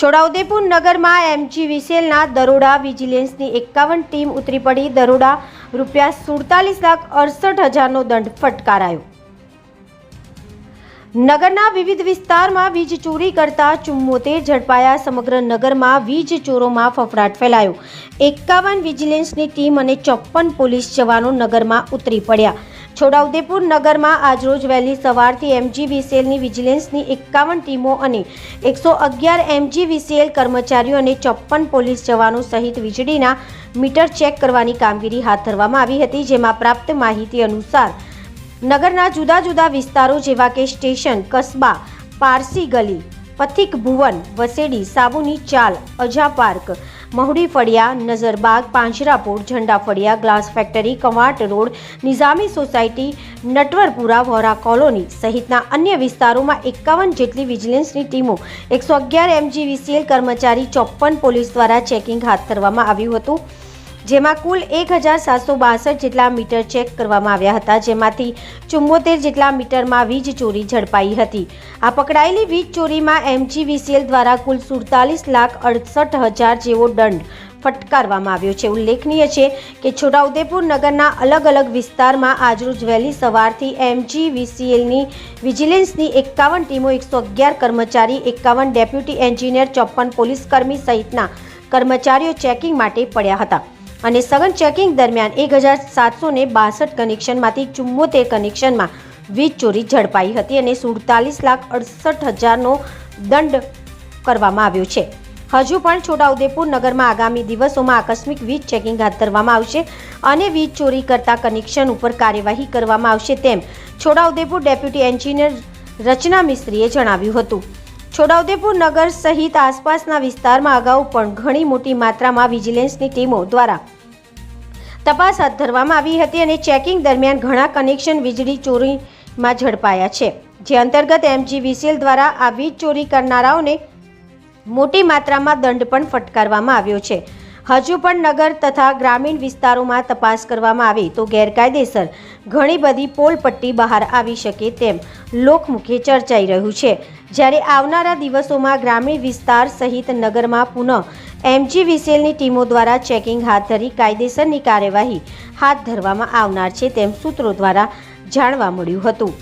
છોટાઉદેપુર નગરમાં એમજીવીસીએલના દરોડા વિજિલન્સની 51 ટીમ ઉતરી પડી. દરોડા ₹47,68,000નો દંડ ફટકારાયો. નગરના વિવિધ વિસ્તારમાં વીજ ચોરી કરતા 74 ઝડપાયા. સમગ્ર નગરમાં વીજ ચોરોમાં ફફડાટ ફેલાયો. 51 વિજિલન્સની ટીમ અને 54 પોલીસ જવાનો નગરમાં ઉતરી પડ્યા. છોટાઉદેપુર નગરમાં આજરોજ વહેલી સવારથી એમજીવીસીએલની વિજિલન્સની 51 ટીમો અને 111 એમજીવીસીએલ કર્મચારીઓ અને 54 પોલીસ જવાનો સહિત વીજળીના મીટર ચેક કરવાની કામગીરી હાથ ધરવામાં આવી હતી. જેમાં પ્રાપ્ત માહિતી અનુસાર નગરના જુદા જુદા વિસ્તારો જેવા કે સ્ટેશન, કસ્બા, પારસી ગલી, પથિક ભુવન, વસેડી, સાબુની ચાલ, Aja park, Mahudi Faliya, Nazarbag, Panjrapol, Zanda Faliya, glass factory, Kavant road, Nizami society, Natvarpura, Vora colony સહિતના અન્ય વિસ્તારોમાં 51 જેટલી વિજિલન્સની ટીમો, 111 એમજીવીસીએલ કર્મચારી, 54 પોલીસ દ્વારા ચેકિંગ હાથ ધરવામાં આવ્યું હતું. જેમાં કુલ 1762 જેટલા મીટર ચેક કરવામાં આવ્યા હતા. જેમાંથી 74 જેટલા મીટરમાં વીજ ચોરી ઝડપાઈ હતી. આ પકડાયેલી વીજ ચોરીમાં એમજીવીસીએલ દ્વારા કુલ ₹47,68,000 જેવો દંડ ફટકારવામાં આવ્યો છે. ઉલ્લેખનીય છે કે છોટાઉદેપુર નગરના અલગ અલગ વિસ્તારમાં આજરોજ વહેલી સવારથી એમજીવીસીએલની વિજિલન્સની 51 ટીમો, 111 કર્મચારી, 51 ડેપ્યુટી એન્જિનિયર, 54 પોલીસ કર્મી સહિતના કર્મચારીઓ ચેકિંગ માટે પડ્યા હતા. અને સઘન ચેકિંગ દરમિયાન 1762 કનેક્શનમાંથી 74 કનેક્શનમાં વીજ ચોરી ઝડપાઈ હતી અને ₹47,68,000નો દંડ કરવામાં આવ્યો છે. હજુ પણ છોટાઉદેપુર નગરમાં આગામી દિવસોમાં આકસ્મિક વીજ ચેકિંગ હાથ ધરવામાં આવશે અને વીજ ચોરી કરતા કનેક્શન ઉપર કાર્યવાહી કરવામાં આવશે તેમ છોટાઉદેપુર ડેપ્યુટી એન્જિનિયર રચના મિસ્ત્રીએ જણાવ્યું હતું. છોટાઉદેપુર નગર સહિત આસપાસના વિસ્તારમાં અગાઉ પણ ઘણી મોટી માત્રામાં વિજિલન્સની ટીમો દ્વારા તપાસ હાથ ધરવામાં આવી હતી અને ચેકિંગ દરમિયાન ઘણા કનેક્શન વીજળી ચોરીમાં ઝડપાયા છે. જે અંતર્ગત એમજીવીસીએલ દ્વારા આ વીજ ચોરી કરનારાઓને મોટી માત્રામાં દંડ પણ ફટકારવામાં આવ્યો છે. હજુ પણ નગર તથા ગ્રામીણ વિસ્તારોમાં તપાસ કરવામાં આવે તો ગેરકાયદેસર ઘણી બધી પોલપટ્ટી બહાર આવી શકે તેમ લોકમુખે ચર્ચાઈ રહ્યું છે. જ્યારે આવનારા દિવસોમાં ગ્રામીણ વિસ્તાર સહિત નગરમાં પુનઃ એમજીવીસીએલની ટીમો દ્વારા ચેકિંગ હાથ ધરી કાયદેસરની કાર્યવાહી હાથ ધરવામાં આવનાર છે તેમ સૂત્રો દ્વારા જાણવા મળ્યું હતું.